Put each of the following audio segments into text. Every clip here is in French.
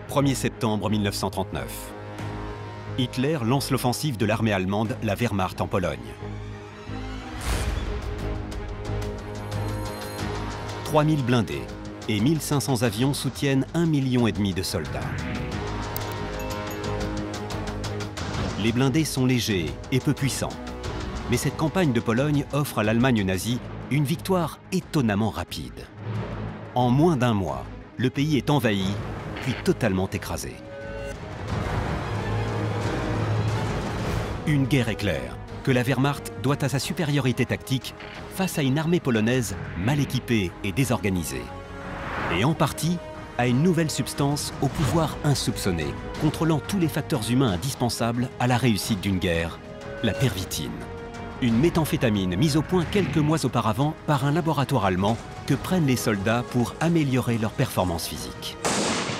1er septembre 1939. Hitler lance l'offensive de l'armée allemande, la Wehrmacht, en Pologne. 3000 blindés et 1500 avions soutiennent 1,5 million de soldats. Les blindés sont légers et peu puissants. Mais cette campagne de Pologne offre à l'Allemagne nazie une victoire étonnamment rapide. En moins d'un mois, le pays est envahi, puis totalement écrasé. Une guerre éclair que la Wehrmacht doit à sa supériorité tactique face à une armée polonaise mal équipée et désorganisée. Et en partie à une nouvelle substance au pouvoir insoupçonné, contrôlant tous les facteurs humains indispensables à la réussite d'une guerre, la pervitine. Une méthamphétamine mise au point quelques mois auparavant par un laboratoire allemand que prennent les soldats pour améliorer leur performance physique.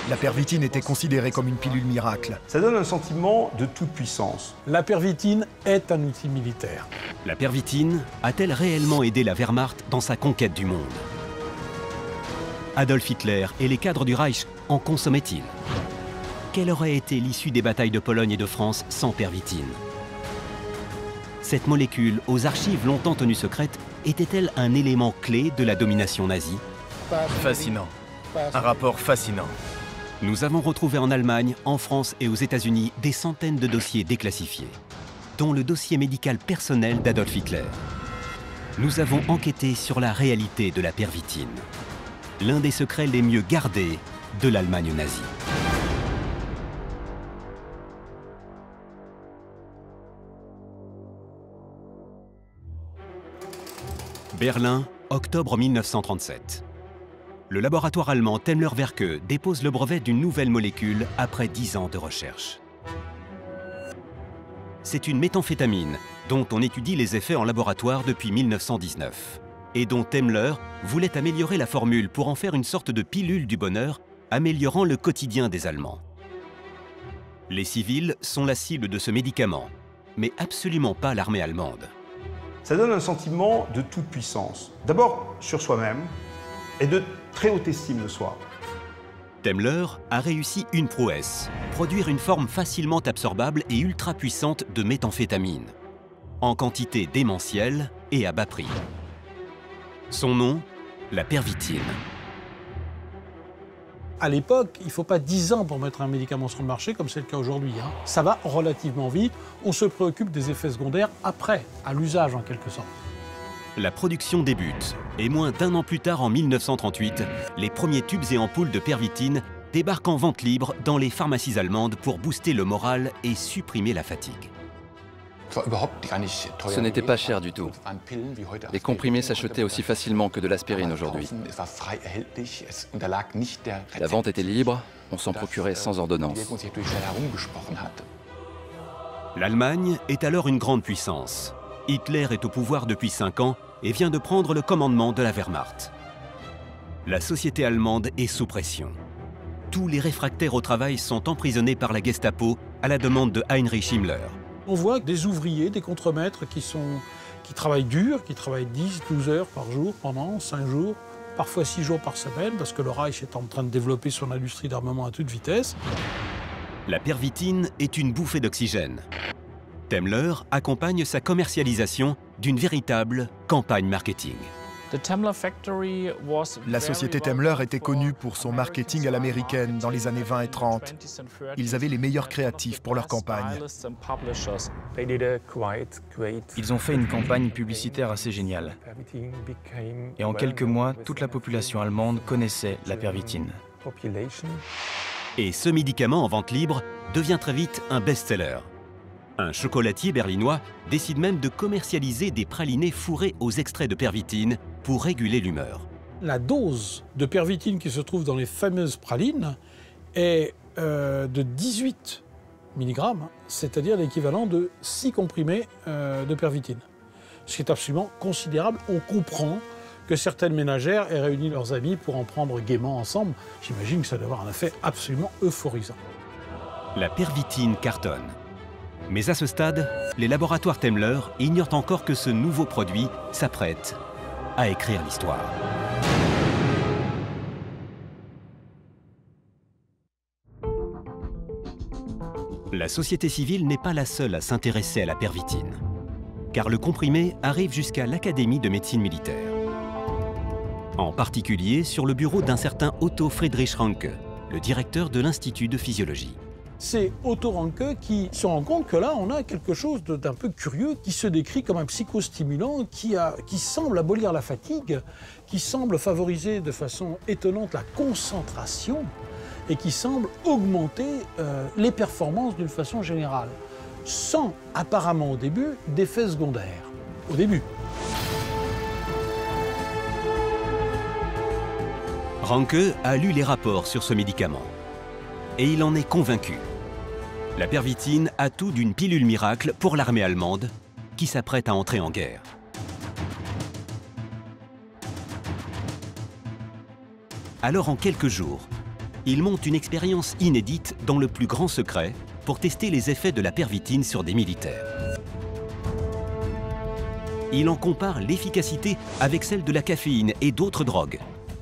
La pervitine était considérée comme une pilule miracle. Ça donne un sentiment de toute puissance. La pervitine est un outil militaire. La pervitine a-t-elle réellement aidé la Wehrmacht dans sa conquête du monde? Adolf Hitler et les cadres du Reich en consommaient-ils? Quelle aurait été l'issue des batailles de Pologne et de France sans pervitine? Cette molécule, aux archives longtemps tenues secrètes, était-elle un élément clé de la domination nazie? Fascinant. Un rapport fascinant. Nous avons retrouvé en Allemagne, en France et aux États-Unis des centaines de dossiers déclassifiés, dont le dossier médical personnel d'Adolf Hitler. Nous avons enquêté sur la réalité de la pervitine, l'un des secrets les mieux gardés de l'Allemagne nazie. Berlin, octobre 1937. Le laboratoire allemand Temmler-Werke dépose le brevet d'une nouvelle molécule après 10 ans de recherche. C'est une méthamphétamine dont on étudie les effets en laboratoire depuis 1919 et dont Temmler voulait améliorer la formule pour en faire une sorte de pilule du bonheur, améliorant le quotidien des Allemands. Les civils sont la cible de ce médicament, mais absolument pas l'armée allemande. Ça donne un sentiment de toute puissance. D'abord sur soi-même et de très haute estime de soi. Temmler a réussi une prouesse, produire une forme facilement absorbable et ultra puissante de méthamphétamine, en quantité démentielle et à bas prix. Son nom, la pervitine. À l'époque, il ne faut pas 10 ans pour mettre un médicament sur le marché, comme c'est le cas aujourd'hui. Ça va relativement vite. On se préoccupe des effets secondaires après, à l'usage en quelque sorte. La production débute, et moins d'un an plus tard, en 1938, les premiers tubes et ampoules de pervitine débarquent en vente libre dans les pharmacies allemandes pour booster le moral et supprimer la fatigue. Ce n'était pas cher du tout. Les comprimés s'achetaient aussi facilement que de l'aspirine aujourd'hui. La vente était libre, on s'en procurait sans ordonnance. L'Allemagne est alors une grande puissance. Hitler est au pouvoir depuis 5 ans et vient de prendre le commandement de la Wehrmacht. La société allemande est sous pression. Tous les réfractaires au travail sont emprisonnés par la Gestapo à la demande de Heinrich Himmler. On voit des ouvriers, des contremaîtres qui travaillent dur, qui travaillent 10, 12 heures par jour pendant 5 jours, parfois 6 jours par semaine, parce que le Reich est en train de développer son industrie d'armement à toute vitesse. La pervitine est une bouffée d'oxygène. Temmler accompagne sa commercialisation d'une véritable campagne marketing. La société Temmler était connue pour son marketing à l'américaine dans les années 20 et 30. Ils avaient les meilleurs créatifs pour leur campagne. Ils ont fait une campagne publicitaire assez géniale. Et en quelques mois, toute la population allemande connaissait la pervitine. Et ce médicament en vente libre devient très vite un best-seller. Un chocolatier berlinois décide même de commercialiser des pralinés fourrés aux extraits de pervitine pour réguler l'humeur. La dose de pervitine qui se trouve dans les fameuses pralines est de 18 mg, c'est-à-dire l'équivalent de 6 comprimés de pervitine. Ce qui est absolument considérable. On comprend que certaines ménagères aient réuni leurs amis pour en prendre gaiement ensemble. J'imagine que ça doit avoir un effet absolument euphorisant. La pervitine cartonne. Mais à ce stade, les laboratoires Temmler ignorent encore que ce nouveau produit s'apprête à écrire l'histoire. La société civile n'est pas la seule à s'intéresser à la pervitine, car le comprimé arrive jusqu'à l'Académie de médecine militaire. En particulier sur le bureau d'un certain Otto Friedrich Ranke, le directeur de l'Institut de physiologie. C'est Otto Ranke qui se rend compte que là, on a quelque chose d'un peu curieux qui se décrit comme un psychostimulant qui semble abolir la fatigue, qui semble favoriser de façon étonnante la concentration et qui semble augmenter les performances d'une façon générale, sans apparemment au début d'effets secondaires. Au début. Ranke a lu les rapports sur ce médicament et il en est convaincu. La pervitine a tout d'une pilule miracle pour l'armée allemande qui s'apprête à entrer en guerre. Alors en quelques jours, il monte une expérience inédite dans le plus grand secret pour tester les effets de la pervitine sur des militaires. Il en compare l'efficacité avec celle de la caféine et d'autres drogues,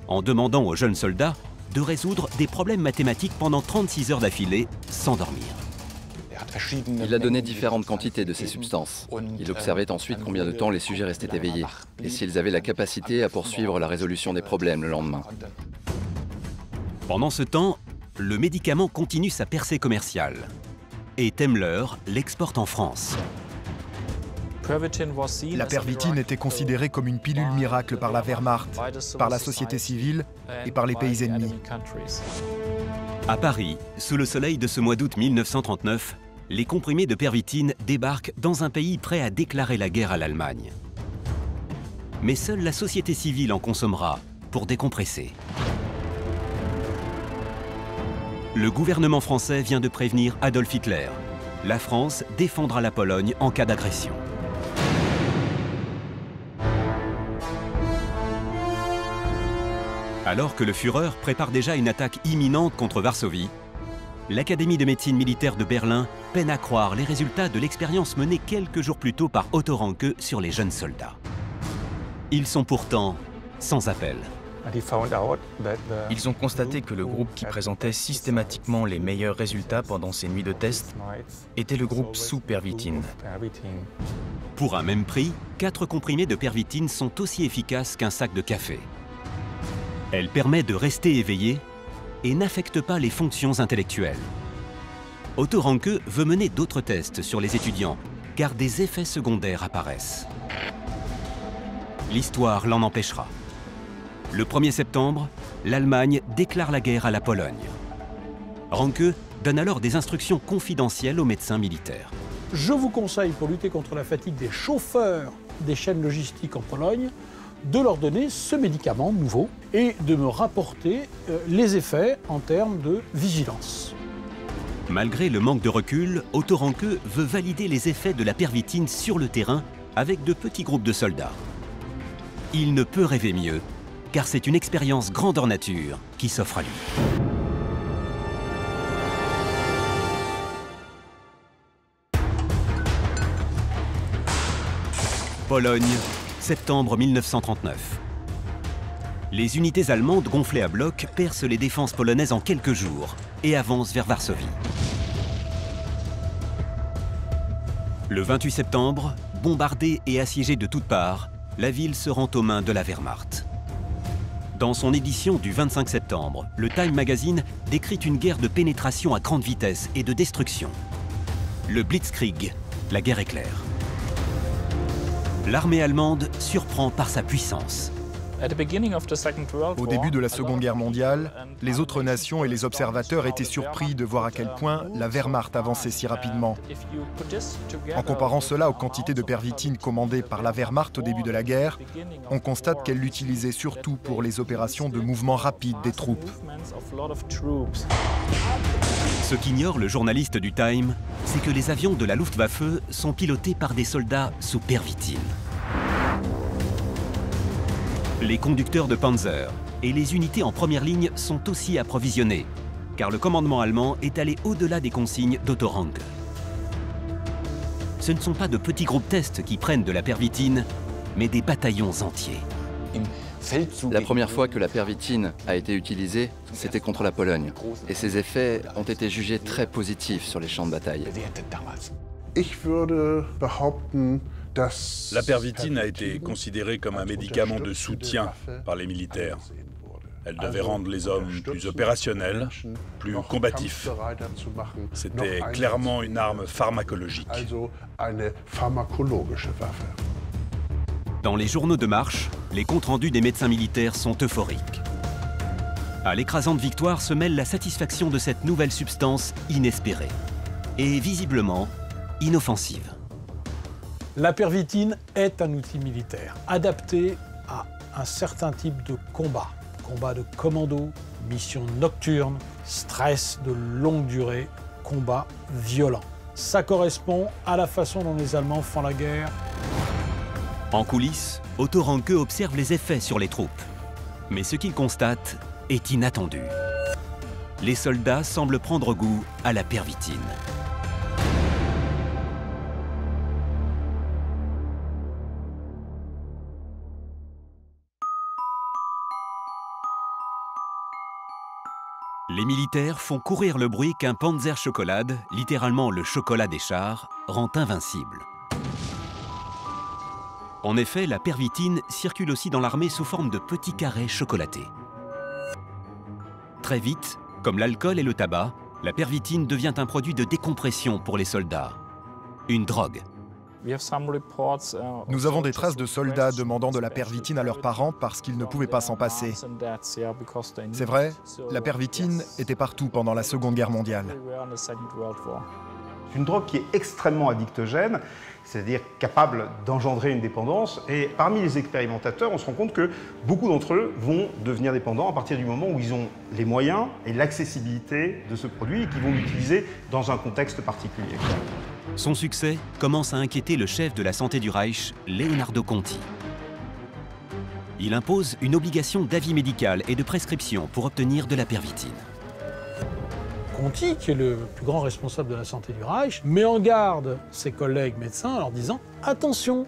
en demandant aux jeunes soldats de résoudre des problèmes mathématiques pendant 36 heures d'affilée sans dormir. Il a donné différentes quantités de ces substances. Il observait ensuite combien de temps les sujets restaient éveillés et s'ils avaient la capacité à poursuivre la résolution des problèmes le lendemain. Pendant ce temps, le médicament continue sa percée commerciale et Temmler l'exporte en France. La pervitine était considérée comme une pilule miracle par la Wehrmacht, par la société civile et par les pays ennemis. À Paris, sous le soleil de ce mois d'août 1939, les comprimés de pervitine débarquent dans un pays prêt à déclarer la guerre à l'Allemagne. Mais seule la société civile en consommera pour décompresser. Le gouvernement français vient de prévenir Adolf Hitler. La France défendra la Pologne en cas d'agression. Alors que le Führer prépare déjà une attaque imminente contre Varsovie, l'Académie de médecine militaire de Berlin peine à croire les résultats de l'expérience menée quelques jours plus tôt par Otto Ranke sur les jeunes soldats. Ils sont pourtant sans appel. Ils ont constaté que le groupe qui présentait systématiquement les meilleurs résultats pendant ces nuits de test était le groupe sous pervitine. Pour un même prix, 4 comprimés de pervitine sont aussi efficaces qu'un sac de café. Elle permet de rester éveillé et n'affecte pas les fonctions intellectuelles. Otto Ranke veut mener d'autres tests sur les étudiants, car des effets secondaires apparaissent. L'histoire l'en empêchera. Le 1er septembre, l'Allemagne déclare la guerre à la Pologne. Ranke donne alors des instructions confidentielles aux médecins militaires. Je vous conseille, pour lutter contre la fatigue des chauffeurs des chaînes logistiques en Pologne, de leur donner ce médicament nouveau et de me rapporter les effets en termes de vigilance. Malgré le manque de recul, Otto Ranke veut valider les effets de la pervitine sur le terrain avec de petits groupes de soldats. Il ne peut rêver mieux, car c'est une expérience grandeur nature qui s'offre à lui. Pologne, septembre 1939. Les unités allemandes gonflées à bloc percent les défenses polonaises en quelques jours et avancent vers Varsovie. Le 28 septembre, bombardée et assiégée de toutes parts, la ville se rend aux mains de la Wehrmacht. Dans son édition du 25 septembre, le Time Magazine décrit une guerre de pénétration à grande vitesse et de destruction. Le Blitzkrieg, la guerre éclair. L'armée allemande surprend par sa puissance. Au début de la Seconde Guerre mondiale, les autres nations et les observateurs étaient surpris de voir à quel point la Wehrmacht avançait si rapidement. En comparant cela aux quantités de pervitine commandées par la Wehrmacht au début de la guerre, on constate qu'elle l'utilisait surtout pour les opérations de mouvement rapide des troupes. Ce qu'ignore le journaliste du Time, c'est que les avions de la Luftwaffe sont pilotés par des soldats sous pervitine. Les conducteurs de Panzer et les unités en première ligne sont aussi approvisionnés, car le commandement allemand est allé au-delà des consignes d'Otto Ranke. Ce ne sont pas de petits groupes tests qui prennent de la pervitine, mais des bataillons entiers. La première fois que la pervitine a été utilisée, c'était contre la Pologne. Et ses effets ont été jugés très positifs sur les champs de bataille. La pervitine a été considérée comme un médicament de soutien par les militaires. Elle devait rendre les hommes plus opérationnels, plus combatifs. C'était clairement une arme pharmacologique. Dans les journaux de marche, les comptes rendus des médecins militaires sont euphoriques. À l'écrasante victoire se mêle la satisfaction de cette nouvelle substance inespérée et visiblement inoffensive. La pervitine est un outil militaire adapté à un certain type de combat. Combat de commando, mission nocturne, stress de longue durée, combat violent. Ça correspond à la façon dont les Allemands font la guerre. En coulisses, Otto Ranke observe les effets sur les troupes. Mais ce qu'il constate est inattendu. Les soldats semblent prendre goût à la pervitine. Les militaires font courir le bruit qu'un Panzerchokolade, littéralement le chocolat des chars, rend invincible. En effet, la pervitine circule aussi dans l'armée sous forme de petits carrés chocolatés. Très vite, comme l'alcool et le tabac, la pervitine devient un produit de décompression pour les soldats. Une drogue. Nous avons des traces de soldats demandant de la pervitine à leurs parents parce qu'ils ne pouvaient pas s'en passer. C'est vrai, la pervitine était partout pendant la Seconde Guerre mondiale. C'est une drogue qui est extrêmement addictogène, c'est-à-dire capable d'engendrer une dépendance. Et parmi les expérimentateurs, on se rend compte que beaucoup d'entre eux vont devenir dépendants à partir du moment où ils ont les moyens et l'accessibilité de ce produit et qu'ils vont l'utiliser dans un contexte particulier. Son succès commence à inquiéter le chef de la santé du Reich, Leonardo Conti. Il impose une obligation d'avis médical et de prescription pour obtenir de la pervitine. Conti, qui est le plus grand responsable de la santé du Reich, met en garde ses collègues médecins en leur disant « Attention,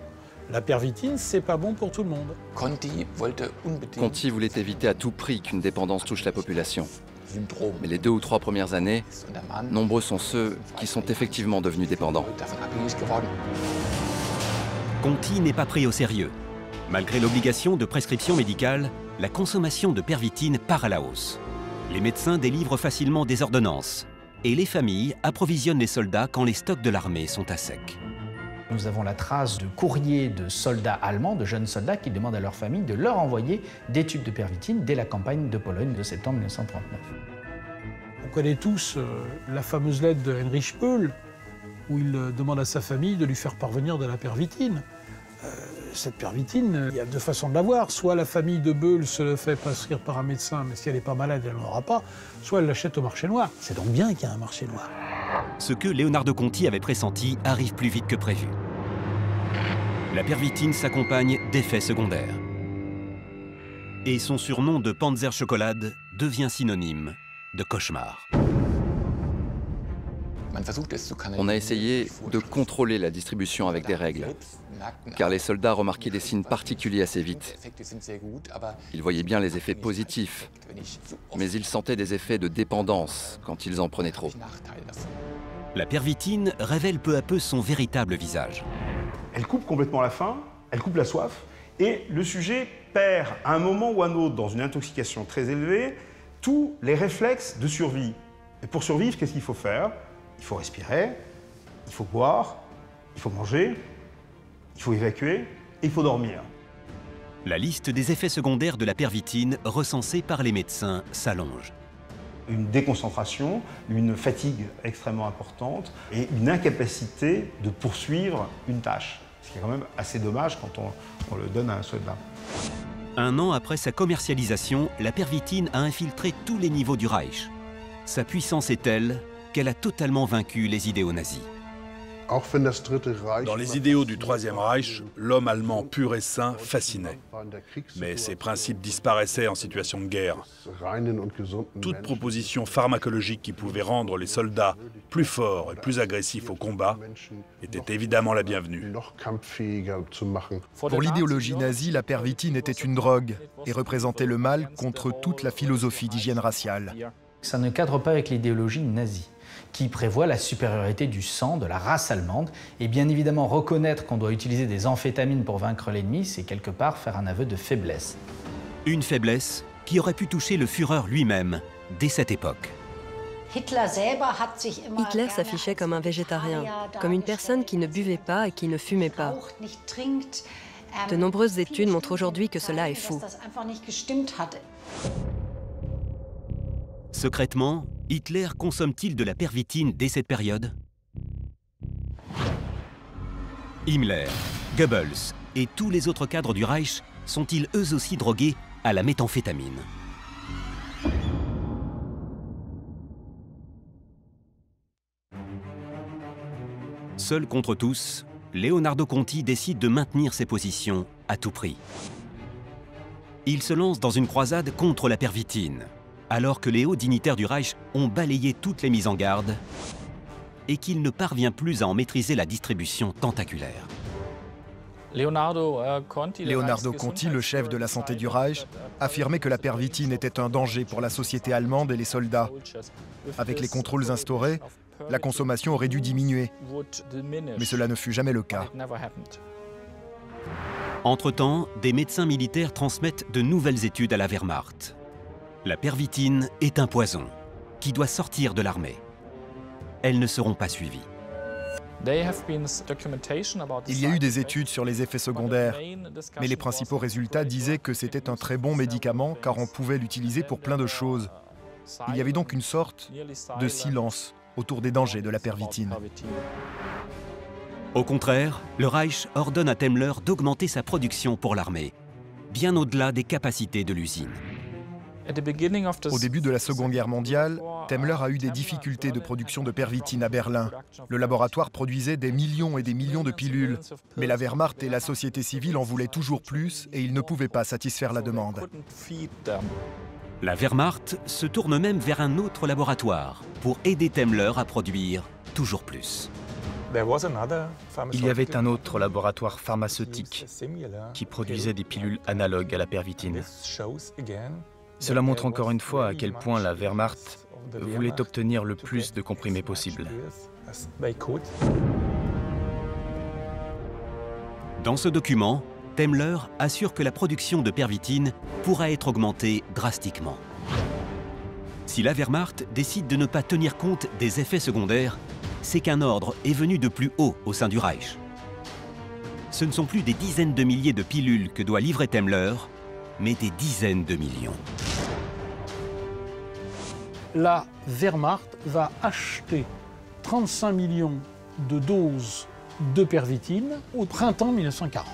la pervitine, c'est pas bon pour tout le monde ». Conti voulait éviter à tout prix qu'une dépendance touche la population. Mais les 2 ou 3 premières années, nombreux sont ceux qui sont effectivement devenus dépendants. Conti n'est pas pris au sérieux. Malgré l'obligation de prescription médicale, la consommation de pervitine part à la hausse. Les médecins délivrent facilement des ordonnances et les familles approvisionnent les soldats quand les stocks de l'armée sont à sec. Nous avons la trace de courriers de soldats allemands, de jeunes soldats qui demandent à leur famille de leur envoyer des tubes de pervitine dès la campagne de Pologne de septembre 1939. On connaît tous la fameuse lettre de Heinrich Böll où il demande à sa famille de lui faire parvenir de la pervitine. Cette pervitine, il y a 2 façons de l'avoir. Soit la famille de Böll se le fait prescrire par un médecin, mais si elle n'est pas malade, elle n'en aura pas. Soit elle l'achète au marché noir. C'est donc bien qu'il y a un marché noir. Ce que Leonardo Conti avait pressenti arrive plus vite que prévu. La pervitine s'accompagne d'effets secondaires. Et son surnom de Panzerchokolade devient synonyme de cauchemar. On a essayé de contrôler la distribution avec des règles, car les soldats remarquaient des signes particuliers assez vite. Ils voyaient bien les effets positifs, mais ils sentaient des effets de dépendance quand ils en prenaient trop. La pervitine révèle peu à peu son véritable visage. Elle coupe complètement la faim, elle coupe la soif, et le sujet perd à un moment ou à un autre, dans une intoxication très élevée, tous les réflexes de survie. Et pour survivre, qu'est-ce qu'il faut faire? Il faut respirer, il faut boire, il faut manger, il faut évacuer et il faut dormir. La liste des effets secondaires de la pervitine recensés par les médecins s'allonge. Une déconcentration, une fatigue extrêmement importante et une incapacité de poursuivre une tâche. Ce qui est quand même assez dommage quand on le donne à un soldat. 1 an après sa commercialisation, la pervitine a infiltré tous les niveaux du Reich. Sa puissance est telle qu'elle a totalement vaincu les idéaux nazis. Dans les idéaux du Troisième Reich, l'homme allemand pur et sain fascinait. Mais ses principes disparaissaient en situation de guerre. Toute proposition pharmacologique qui pouvait rendre les soldats plus forts et plus agressifs au combat était évidemment la bienvenue. Pour l'idéologie nazie, la pervitine était une drogue et représentait le mal contre toute la philosophie d'hygiène raciale. Ça ne cadre pas avec l'idéologie nazie, qui prévoit la supériorité du sang, de la race allemande. Et bien évidemment, reconnaître qu'on doit utiliser des amphétamines pour vaincre l'ennemi, c'est quelque part faire un aveu de faiblesse. Une faiblesse qui aurait pu toucher le Führer lui-même dès cette époque. Hitler s'affichait comme un végétarien, comme une personne qui ne buvait pas et qui ne fumait pas. De nombreuses études montrent aujourd'hui que cela est faux. Secrètement, Hitler consomme-t-il de la pervitine dès cette période? Himmler, Goebbels et tous les autres cadres du Reich sont-ils eux aussi drogués à la méthamphétamine? Seul contre tous, Leonardo Conti décide de maintenir ses positions à tout prix. Il se lance dans une croisade contre la pervitine, alors que les hauts dignitaires du Reich ont balayé toutes les mises en garde et qu'il ne parvient plus à en maîtriser la distribution tentaculaire. Leonardo Conti, le chef de la santé du Reich, affirmait que la pervitine était un danger pour la société allemande et les soldats. Avec les contrôles instaurés, la consommation aurait dû diminuer, mais cela ne fut jamais le cas. Entre-temps, des médecins militaires transmettent de nouvelles études à la Wehrmacht. La pervitine est un poison qui doit sortir de l'armée. Elles ne seront pas suivies. Il y a eu des études sur les effets secondaires, mais les principaux résultats disaient que c'était un très bon médicament car on pouvait l'utiliser pour plein de choses. Il y avait donc une sorte de silence autour des dangers de la pervitine. Au contraire, le Reich ordonne à Temmler d'augmenter sa production pour l'armée, bien au-delà des capacités de l'usine. Au début de la Seconde Guerre mondiale, Temmler a eu des difficultés de production de pervitine à Berlin. Le laboratoire produisait des millions et des millions de pilules, mais la Wehrmacht et la société civile en voulaient toujours plus et ils ne pouvaient pas satisfaire la demande. La Wehrmacht se tourne même vers un autre laboratoire pour aider Temmler à produire toujours plus. Il y avait un autre laboratoire pharmaceutique qui produisait des pilules analogues à la pervitine. Cela montre encore une fois à quel point la Wehrmacht voulait obtenir le plus de comprimés possible. Dans ce document, Temmler assure que la production de pervitine pourra être augmentée drastiquement. Si la Wehrmacht décide de ne pas tenir compte des effets secondaires, c'est qu'un ordre est venu de plus haut au sein du Reich. Ce ne sont plus des dizaines de milliers de pilules que doit livrer Temmler, mais des dizaines de millions. La Wehrmacht va acheter 35 millions de doses de pervitine au printemps 1940.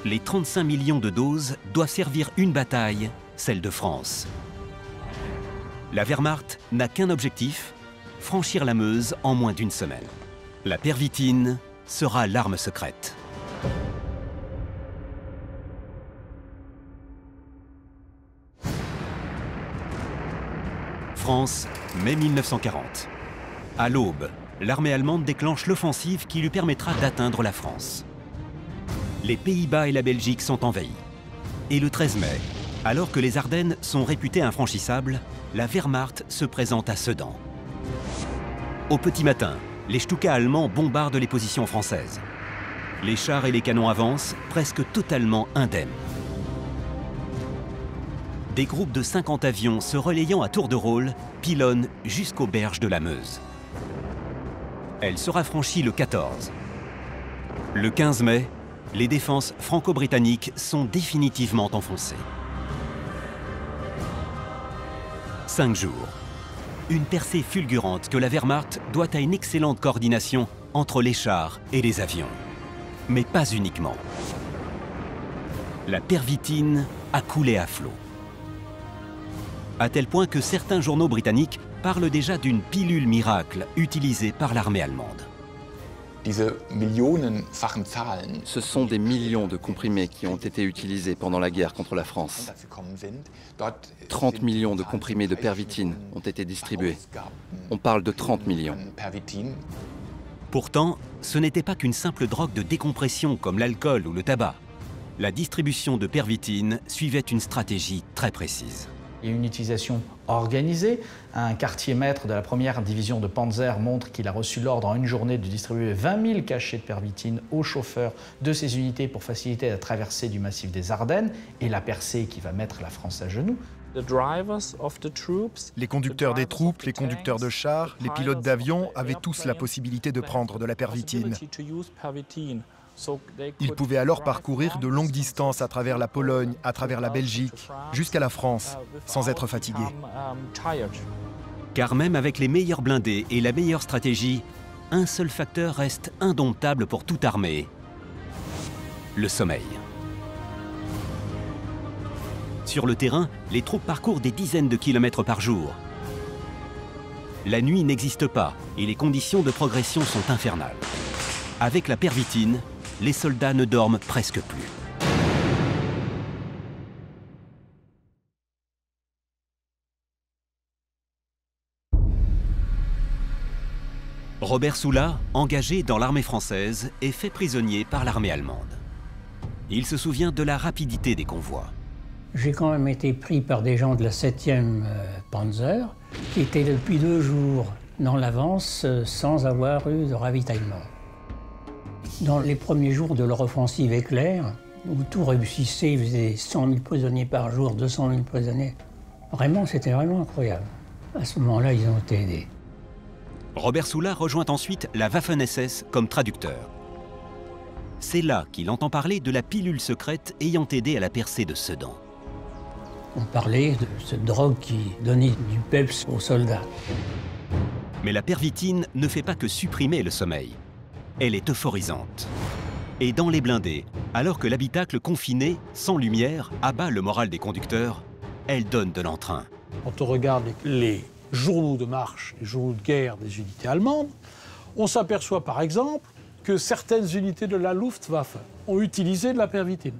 Les 35 millions de doses doivent servir une bataille, celle de France. La Wehrmacht n'a qu'un objectif, franchir la Meuse en moins d'une semaine. La pervitine sera l'arme secrète. France, mai 1940. À l'aube, l'armée allemande déclenche l'offensive qui lui permettra d'atteindre la France. Les Pays-Bas et la Belgique sont envahis. Et le 13 mai, alors que les Ardennes sont réputées infranchissables, la Wehrmacht se présente à Sedan. Au petit matin, les Stuka allemands bombardent les positions françaises. Les chars et les canons avancent, presque totalement indemnes. Des groupes de 50 avions se relayant à tour de rôle pilonnent jusqu'aux berges de la Meuse. Elle sera franchie le 14. Le 15 mai, les défenses franco-britanniques sont définitivement enfoncées. 5 jours. Une percée fulgurante que la Wehrmacht doit à une excellente coordination entre les chars et les avions. Mais pas uniquement. La pervitine a coulé à flot. À tel point que certains journaux britanniques parlent déjà d'une pilule miracle utilisée par l'armée allemande. Ce sont des millions de comprimés qui ont été utilisés pendant la guerre contre la France. 30 millions de comprimés de pervitine ont été distribués. On parle de 30 millions. Pourtant, ce n'était pas qu'une simple drogue de décompression comme l'alcool ou le tabac. La distribution de pervitine suivait une stratégie très précise. Il y a une utilisation organisée. Un quartier-maître de la première division de Panzer montre qu'il a reçu l'ordre en une journée de distribuer 20 000 cachets de pervitine aux chauffeurs de ces unités pour faciliter la traversée du massif des Ardennes et la percée qui va mettre la France à genoux. Les conducteurs des troupes, les conducteurs de chars, les pilotes d'avions avaient tous la possibilité de prendre de la pervitine. Ils pouvaient alors parcourir de longues distances à travers la Pologne, à travers la Belgique, jusqu'à la France, sans être fatigués. Car même avec les meilleurs blindés et la meilleure stratégie, un seul facteur reste indomptable pour toute armée: le sommeil. Sur le terrain, les troupes parcourent des dizaines de kilomètres par jour. La nuit n'existe pas et les conditions de progression sont infernales. Avec la pervitine, les soldats ne dorment presque plus. Robert Soula, engagé dans l'armée française, est fait prisonnier par l'armée allemande. Il se souvient de la rapidité des convois. J'ai quand même été pris par des gens de la 7e Panzer qui étaient depuis 2 jours dans l'avance sans avoir eu de ravitaillement. Dans les premiers jours de leur offensive éclair, où tout réussissait, ils faisaient 100 000 prisonniers par jour, 200 000 prisonniers. Vraiment, c'était vraiment incroyable. À ce moment-là, ils ont été aidés. Robert Soula rejoint ensuite la Waffen-SS comme traducteur. C'est là qu'il entend parler de la pilule secrète ayant aidé à la percée de Sedan. On parlait de cette drogue qui donnait du peps aux soldats. Mais la pervitine ne fait pas que supprimer le sommeil. Elle est euphorisante. Et dans les blindés, alors que l'habitacle confiné, sans lumière, abat le moral des conducteurs, elle donne de l'entrain. Quand on regarde les journaux de marche, les journaux de guerre des unités allemandes, on s'aperçoit par exemple que certaines unités de la Luftwaffe ont utilisé de la pervitine.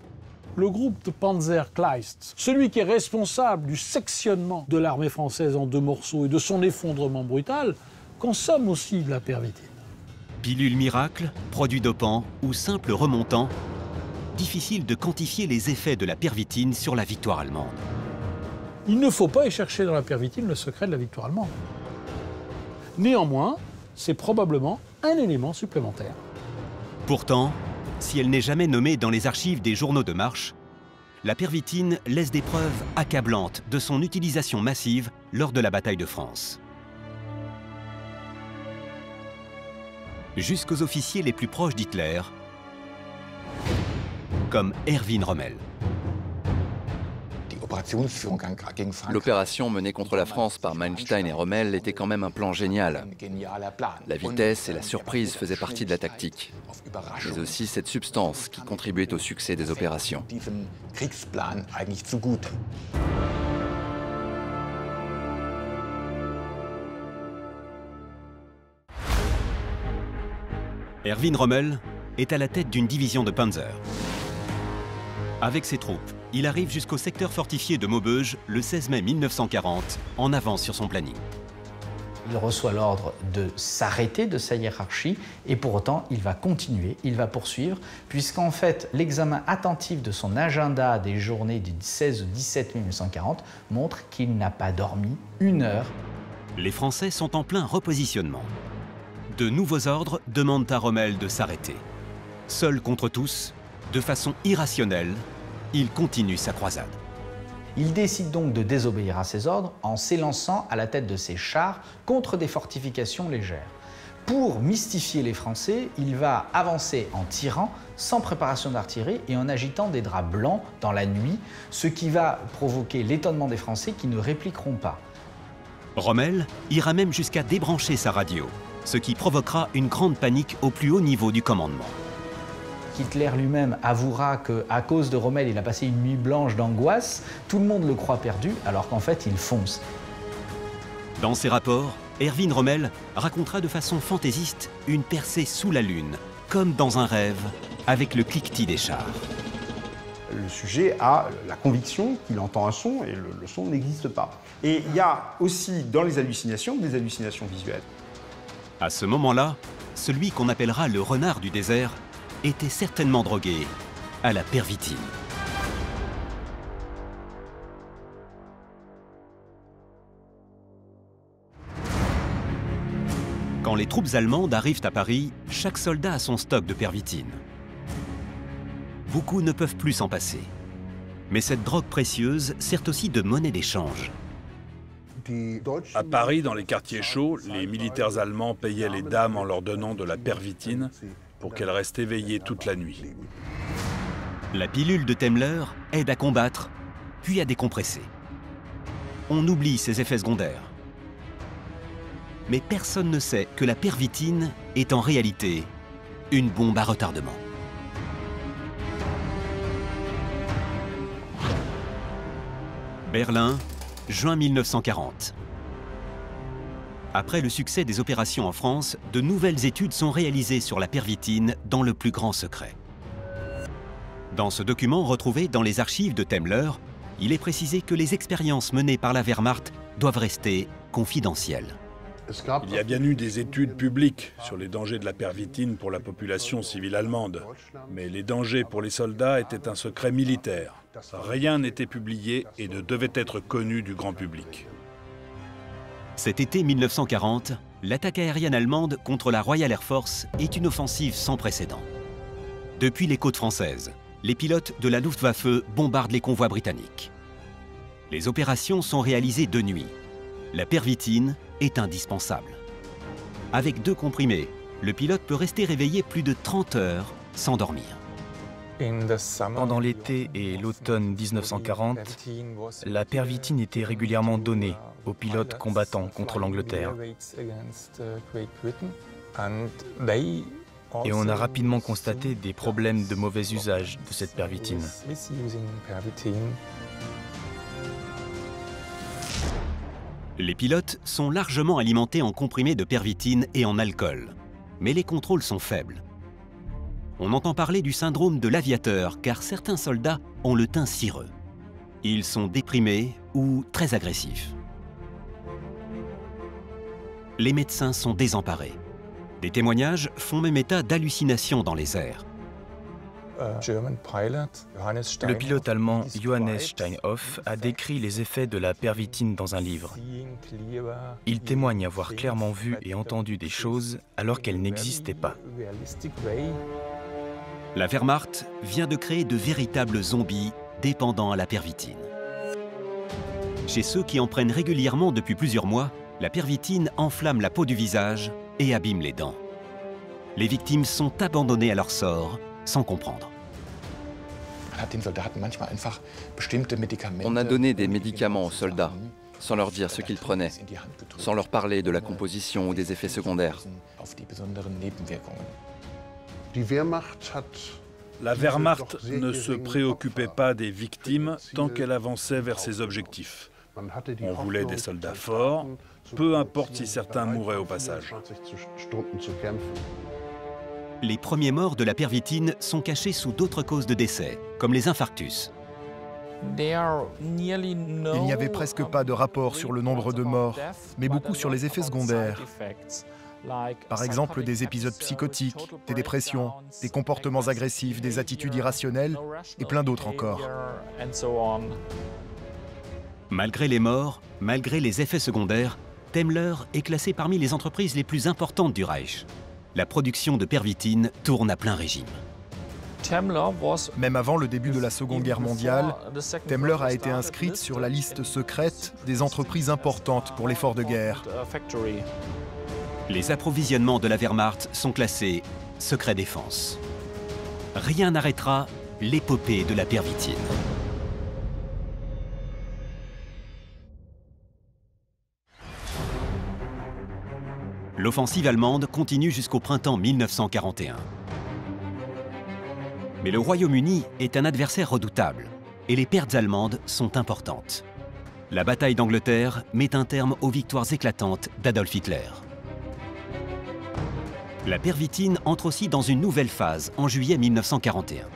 Le groupe de Panzer Kleist, celui qui est responsable du sectionnement de l'armée française en 2 morceaux et de son effondrement brutal, consomme aussi de la pervitine. Pilule miracle, produit dopant ou simple remontant, difficile de quantifier les effets de la pervitine sur la victoire allemande. Il ne faut pas y chercher dans la pervitine le secret de la victoire allemande. Néanmoins, c'est probablement un élément supplémentaire. Pourtant, si elle n'est jamais nommée dans les archives des journaux de marche, la pervitine laisse des preuves accablantes de son utilisation massive lors de la bataille de France. Jusqu'aux officiers les plus proches d'Hitler, comme Erwin Rommel. L'opération menée contre la France par Manstein et Rommel était quand même un plan génial. La vitesse et la surprise faisaient partie de la tactique, mais aussi cette substance qui contribuait au succès des opérations. Erwin Rommel est à la tête d'une division de Panzer. Avec ses troupes, il arrive jusqu'au secteur fortifié de Maubeuge le 16 mai 1940, en avance sur son planning. Il reçoit l'ordre de s'arrêter de sa hiérarchie et pour autant, il va continuer, il va poursuivre, puisqu'en fait, l'examen attentif de son agenda des journées du 16 au 17 mai 1940 montre qu'il n'a pas dormi 1 heure. Les Français sont en plein repositionnement. De nouveaux ordres demandent à Rommel de s'arrêter. Seul contre tous, de façon irrationnelle, il continue sa croisade. Il décide donc de désobéir à ses ordres en s'élançant à la tête de ses chars contre des fortifications légères. Pour mystifier les Français, il va avancer en tirant, sans préparation d'artillerie et en agitant des draps blancs dans la nuit, ce qui va provoquer l'étonnement des Français qui ne répliqueront pas. Rommel ira même jusqu'à débrancher sa radio, ce qui provoquera une grande panique au plus haut niveau du commandement. Hitler lui-même avouera qu'à cause de Rommel, il a passé une nuit blanche d'angoisse. Tout le monde le croit perdu, alors qu'en fait, il fonce. Dans ses rapports, Erwin Rommel racontera de façon fantaisiste une percée sous la Lune, comme dans un rêve, avec le cliquetis des chars. Le sujet a la conviction qu'il entend un son et le son n'existe pas. Et il y a aussi dans les hallucinations des hallucinations visuelles. À ce moment-là, celui qu'on appellera le renard du désert était certainement drogué à la pervitine. Quand les troupes allemandes arrivent à Paris, chaque soldat a son stock de pervitine. Beaucoup ne peuvent plus s'en passer. Mais cette drogue précieuse sert aussi de monnaie d'échange. À Paris, dans les quartiers chauds, les militaires allemands payaient les dames en leur donnant de la pervitine pour qu'elles restent éveillées toute la nuit. La pilule de Temmler aide à combattre, puis à décompresser. On oublie ses effets secondaires. Mais personne ne sait que la pervitine est en réalité une bombe à retardement. Berlin, juin 1940. Après le succès des opérations en France, de nouvelles études sont réalisées sur la pervitine dans le plus grand secret. Dans ce document retrouvé dans les archives de Temmler, il est précisé que les expériences menées par la Wehrmacht doivent rester confidentielles. Il y a bien eu des études publiques sur les dangers de la pervitine pour la population civile allemande. Mais les dangers pour les soldats étaient un secret militaire. Rien n'était publié et ne devait être connu du grand public. Cet été 1940, l'attaque aérienne allemande contre la Royal Air Force est une offensive sans précédent. Depuis les côtes françaises, les pilotes de la Luftwaffe bombardent les convois britanniques. Les opérations sont réalisées de nuit. La pervitine est indispensable. Avec 2 comprimés, le pilote peut rester réveillé plus de 30 heures sans dormir. Pendant l'été et l'automne 1940, la pervitine était régulièrement donnée aux pilotes combattant contre l'Angleterre. Et on a rapidement constaté des problèmes de mauvais usage de cette pervitine. Les pilotes sont largement alimentés en comprimés de pervitine et en alcool, mais les contrôles sont faibles. On entend parler du syndrome de l'aviateur car certains soldats ont le teint cireux. Ils sont déprimés ou très agressifs. Les médecins sont désemparés. Des témoignages font même état d'hallucinations dans les airs. Le pilote allemand Johannes Steinhoff a décrit les effets de la pervitine dans un livre. Il témoigne avoir clairement vu et entendu des choses alors qu'elles n'existaient pas. La Wehrmacht vient de créer de véritables zombies dépendants à la pervitine. Chez ceux qui en prennent régulièrement depuis plusieurs mois, la pervitine enflamme la peau du visage et abîme les dents. Les victimes sont abandonnées à leur sort sans comprendre. On a donné des médicaments aux soldats, sans leur dire ce qu'ils prenaient, sans leur parler de la composition ou des effets secondaires. La Wehrmacht ne se préoccupait pas des victimes tant qu'elle avançait vers ses objectifs. On voulait des soldats forts, peu importe si certains mouraient au passage. Les premiers morts de la pervitine sont cachés sous d'autres causes de décès, comme les infarctus. Il n'y avait presque pas de rapport sur le nombre de morts, mais beaucoup sur les effets secondaires. Par exemple, des épisodes psychotiques, des dépressions, des comportements agressifs, des attitudes irrationnelles et plein d'autres encore. Malgré les morts, malgré les effets secondaires, Temmler est classé parmi les entreprises les plus importantes du Reich. La production de pervitine tourne à plein régime. Même avant le début de la Seconde Guerre mondiale, Temmler a été inscrite sur la liste secrète des entreprises importantes pour l'effort de guerre. Les approvisionnements de la Wehrmacht sont classés secret défense. Rien n'arrêtera l'épopée de la pervitine. L'offensive allemande continue jusqu'au printemps 1941. Mais le Royaume-Uni est un adversaire redoutable et les pertes allemandes sont importantes. La bataille d'Angleterre met un terme aux victoires éclatantes d'Adolf Hitler. La pervitine entre aussi dans une nouvelle phase en juillet 1941.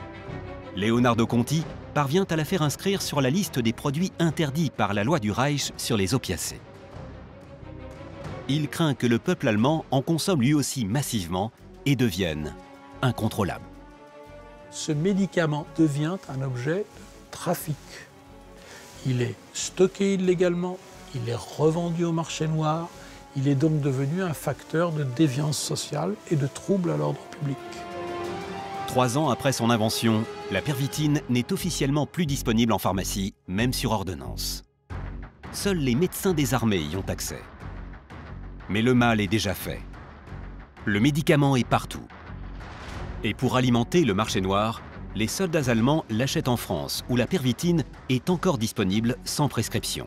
Leonardo Conti parvient à la faire inscrire sur la liste des produits interdits par la loi du Reich sur les opiacés. Il craint que le peuple allemand en consomme lui aussi massivement et devienne incontrôlable. Ce médicament devient un objet de trafic. Il est stocké illégalement, il est revendu au marché noir, il est donc devenu un facteur de déviance sociale et de trouble à l'ordre public. 3 ans après son invention, la pervitine n'est officiellement plus disponible en pharmacie, même sur ordonnance. Seuls les médecins des armées y ont accès. Mais le mal est déjà fait. Le médicament est partout. Et pour alimenter le marché noir, les soldats allemands l'achètent en France, où la pervitine est encore disponible sans prescription.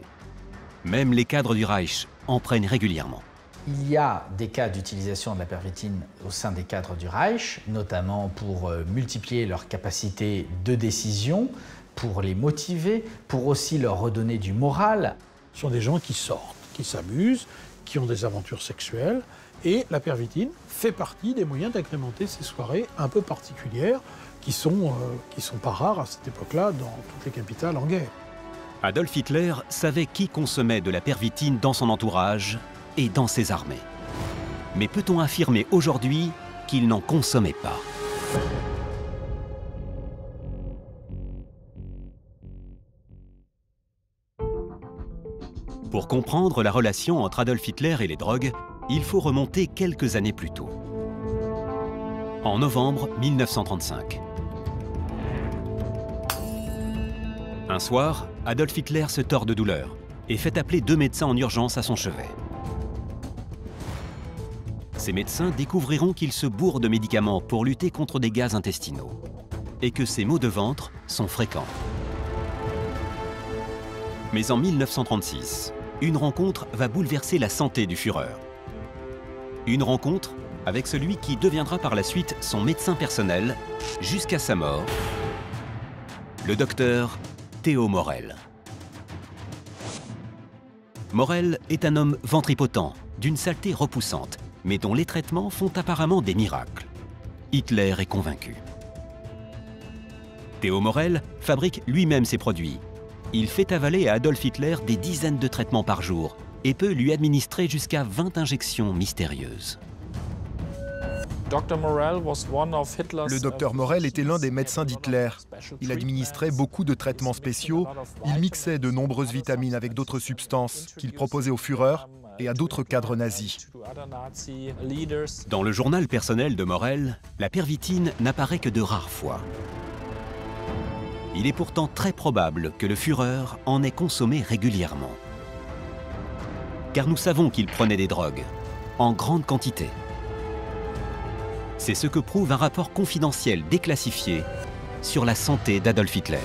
Même les cadres du Reich en prennent régulièrement. Il y a des cas d'utilisation de la pervitine au sein des cadres du Reich, notamment pour multiplier leur capacité de décision, pour les motiver, pour aussi leur redonner du moral. Ce sont des gens qui sortent, qui s'amusent, qui ont des aventures sexuelles, et la pervitine fait partie des moyens d'agrémenter ces soirées un peu particulières qui sont pas rares à cette époque-là dans toutes les capitales en guerre. Adolf Hitler savait qui consommait de la pervitine dans son entourage et dans ses armées. Mais peut-on affirmer aujourd'hui qu'il n'en consommait pas ? Pour comprendre la relation entre Adolf Hitler et les drogues, il faut remonter quelques années plus tôt. En novembre 1935. Un soir, Adolf Hitler se tord de douleur et fait appeler 2 médecins en urgence à son chevet. Ces médecins découvriront qu'il se bourre de médicaments pour lutter contre des gaz intestinaux et que ces maux de ventre sont fréquents. Mais en 1936, une rencontre va bouleverser la santé du Führer. Une rencontre avec celui qui deviendra par la suite son médecin personnel jusqu'à sa mort, le docteur Theo Morell. Morell est un homme ventripotent, d'une saleté repoussante, mais dont les traitements font apparemment des miracles. Hitler est convaincu. Theo Morell fabrique lui-même ses produits. Il fait avaler à Adolf Hitler des dizaines de traitements par jour et peut lui administrer jusqu'à 20 injections mystérieuses. Le docteur Morell était l'un des médecins d'Hitler. Il administrait beaucoup de traitements spéciaux. Il mixait de nombreuses vitamines avec d'autres substances qu'il proposait au Führer et à d'autres cadres nazis. Dans le journal personnel de Morell, la pervitine n'apparaît que de rares fois. Il est pourtant très probable que le Führer en ait consommé régulièrement. Car nous savons qu'il prenait des drogues, en grande quantité. C'est ce que prouve un rapport confidentiel déclassifié sur la santé d'Adolf Hitler.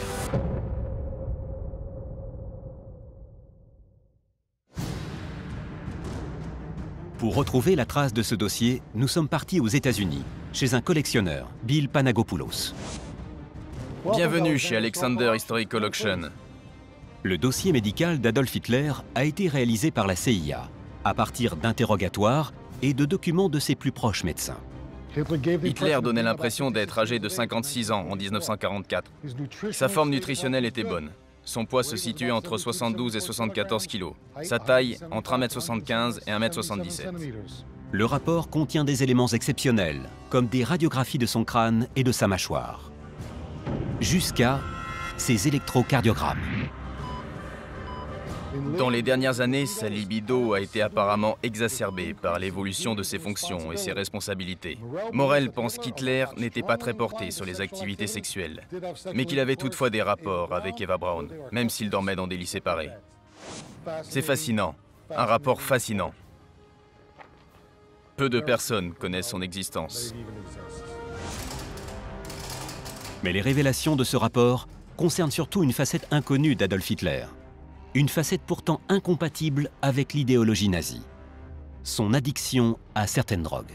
Pour retrouver la trace de ce dossier, nous sommes partis aux États-Unis, chez un collectionneur, Bill Panagopoulos. Bienvenue chez Alexander Historical Auction. Le dossier médical d'Adolf Hitler a été réalisé par la CIA, à partir d'interrogatoires et de documents de ses plus proches médecins. Hitler donnait l'impression d'être âgé de 56 ans en 1944. Sa forme nutritionnelle était bonne. Son poids se situait entre 72 et 74 kg. Sa taille, entre 1m75 et 1m77. Le rapport contient des éléments exceptionnels, comme des radiographies de son crâne et de sa mâchoire. Jusqu'à ses électrocardiogrammes. Dans les dernières années, sa libido a été apparemment exacerbée par l'évolution de ses fonctions et ses responsabilités. Morell pense qu'Hitler n'était pas très porté sur les activités sexuelles, mais qu'il avait toutefois des rapports avec Eva Braun, même s'il dormait dans des lits séparés. C'est fascinant, un rapport fascinant. Peu de personnes connaissent son existence. Mais les révélations de ce rapport concernent surtout une facette inconnue d'Adolf Hitler. Une facette pourtant incompatible avec l'idéologie nazie. Son addiction à certaines drogues.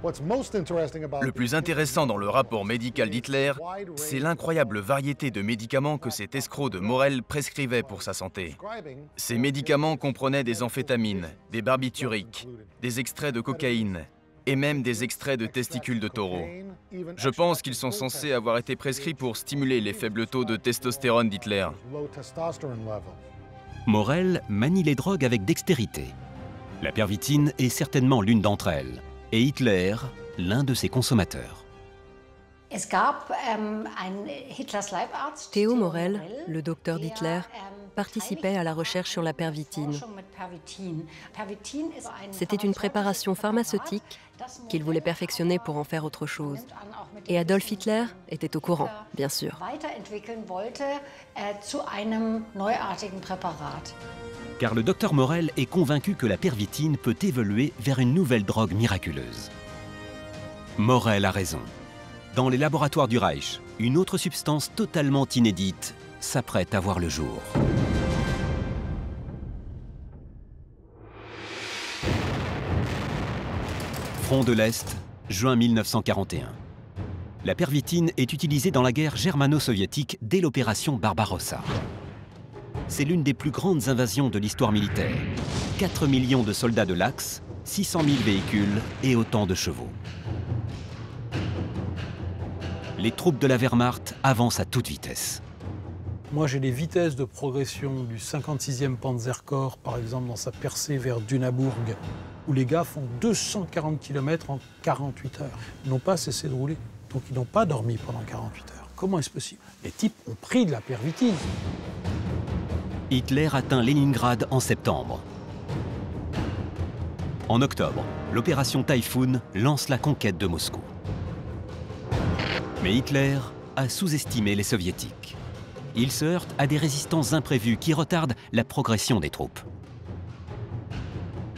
Le plus intéressant dans le rapport médical d'Hitler, c'est l'incroyable variété de médicaments que cet escroc de Morel prescrivait pour sa santé. Ces médicaments comprenaient des amphétamines, des barbituriques, des extraits de cocaïne et même des extraits de testicules de taureau. Je pense qu'ils sont censés avoir été prescrits pour stimuler les faibles taux de testostérone d'Hitler. Morel manie les drogues avec dextérité. La pervitine est certainement l'une d'entre elles, et Hitler, l'un de ses consommateurs. Theo Morel, le docteur d'Hitler, participait à la recherche sur la pervitine. C'était une préparation pharmaceutique qu'il voulait perfectionner pour en faire autre chose. Et Adolf Hitler était au courant, bien sûr. Car le docteur Morel est convaincu que la pervitine peut évoluer vers une nouvelle drogue miraculeuse. Morel a raison. Dans les laboratoires du Reich, une autre substance totalement inédite s'apprête à voir le jour. Front de l'Est, juin 1941. La pervitine est utilisée dans la guerre germano-soviétique dès l'opération Barbarossa. C'est l'une des plus grandes invasions de l'histoire militaire. 4 millions de soldats de l'Axe, 600 000 véhicules et autant de chevaux. Les troupes de la Wehrmacht avancent à toute vitesse. Moi, j'ai les vitesses de progression du 56e Panzerkorps, par exemple, dans sa percée vers Dunaburg, où les gars font 240 km en 48 heures. Ils n'ont pas cessé de rouler, donc ils n'ont pas dormi pendant 48 heures. Comment est-ce possible? Les types ont pris de la pervitine. Hitler atteint Leningrad en septembre. En octobre, l'opération Typhoon lance la conquête de Moscou. Mais Hitler a sous-estimé les soviétiques. Il se heurte à des résistances imprévues qui retardent la progression des troupes.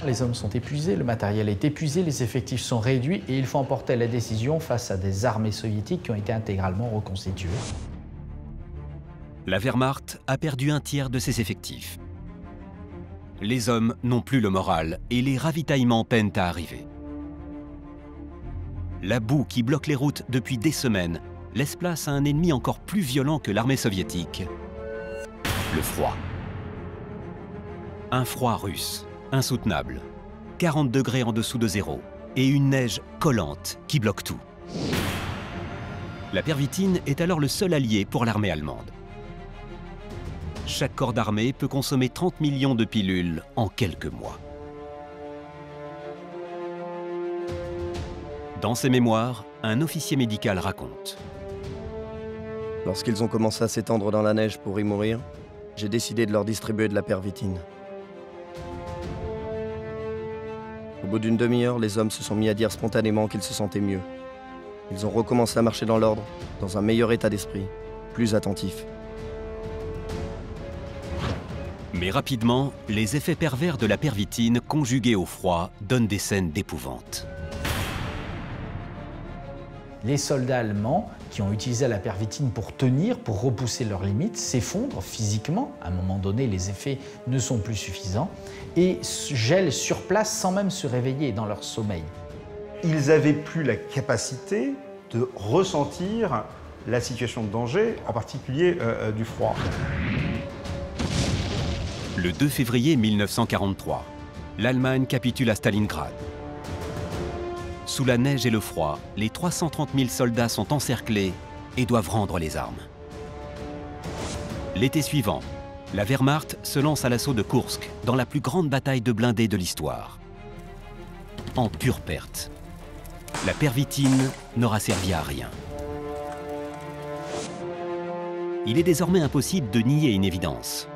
Les hommes sont épuisés, le matériel est épuisé, les effectifs sont réduits et il faut emporter la décision face à des armées soviétiques qui ont été intégralement reconstituées. La Wehrmacht a perdu un tiers de ses effectifs. Les hommes n'ont plus le moral et les ravitaillements peinent à arriver. La boue qui bloque les routes depuis des semaines laisse place à un ennemi encore plus violent que l'armée soviétique, le froid. Un froid russe, insoutenable, 40 degrés en dessous de zéro et une neige collante qui bloque tout. La pervitine est alors le seul allié pour l'armée allemande. Chaque corps d'armée peut consommer 30 millions de pilules en quelques mois. Dans ses mémoires, un officier médical raconte. Lorsqu'ils ont commencé à s'étendre dans la neige pour y mourir, j'ai décidé de leur distribuer de la pervitine. Au bout d'une demi-heure, les hommes se sont mis à dire spontanément qu'ils se sentaient mieux. Ils ont recommencé à marcher dans l'ordre, dans un meilleur état d'esprit, plus attentifs. Mais rapidement, les effets pervers de la pervitine conjugués au froid donnent des scènes d'épouvante. Les soldats allemands qui ont utilisé la pervitine pour tenir, pour repousser leurs limites, s'effondrent physiquement. À un moment donné, les effets ne sont plus suffisants et gèlent sur place sans même se réveiller dans leur sommeil. Ils n'avaient plus la capacité de ressentir la situation de danger, en particulier du froid. Le 2 février 1943, l'Allemagne capitule à Stalingrad. Sous la neige et le froid, les 330 000 soldats sont encerclés et doivent rendre les armes. L'été suivant, la Wehrmacht se lance à l'assaut de Koursk dans la plus grande bataille de blindés de l'histoire. En pure perte. La pervitine n'aura servi à rien. Il est désormais impossible de nier une évidence.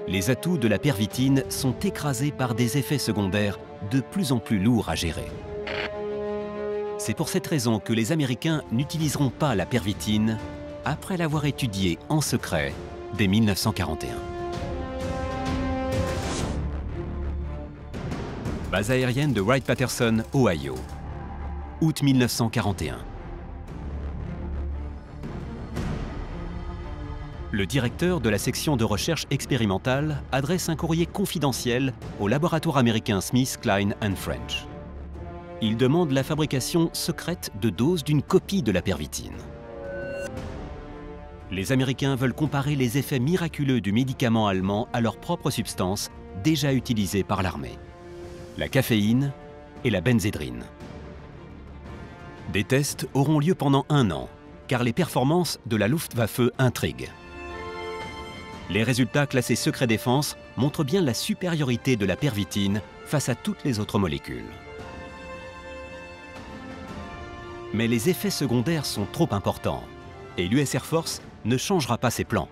Les atouts de la pervitine sont écrasés par des effets secondaires de plus en plus lourds à gérer. C'est pour cette raison que les Américains n'utiliseront pas la pervitine après l'avoir étudiée en secret dès 1941. Base aérienne de Wright-Patterson, Ohio. Août 1941. Le directeur de la section de recherche expérimentale adresse un courrier confidentiel au laboratoire américain Smith, Kline & French. Il demande la fabrication secrète de doses d'une copie de la pervitine. Les Américains veulent comparer les effets miraculeux du médicament allemand à leur propre substance déjà utilisée par l'armée, la caféine et la benzédrine. Des tests auront lieu pendant 1 an, car les performances de la Luftwaffe intriguent. Les résultats classés secret défense montrent bien la supériorité de la pervitine face à toutes les autres molécules. Mais les effets secondaires sont trop importants et l'US Air Force ne changera pas ses plans.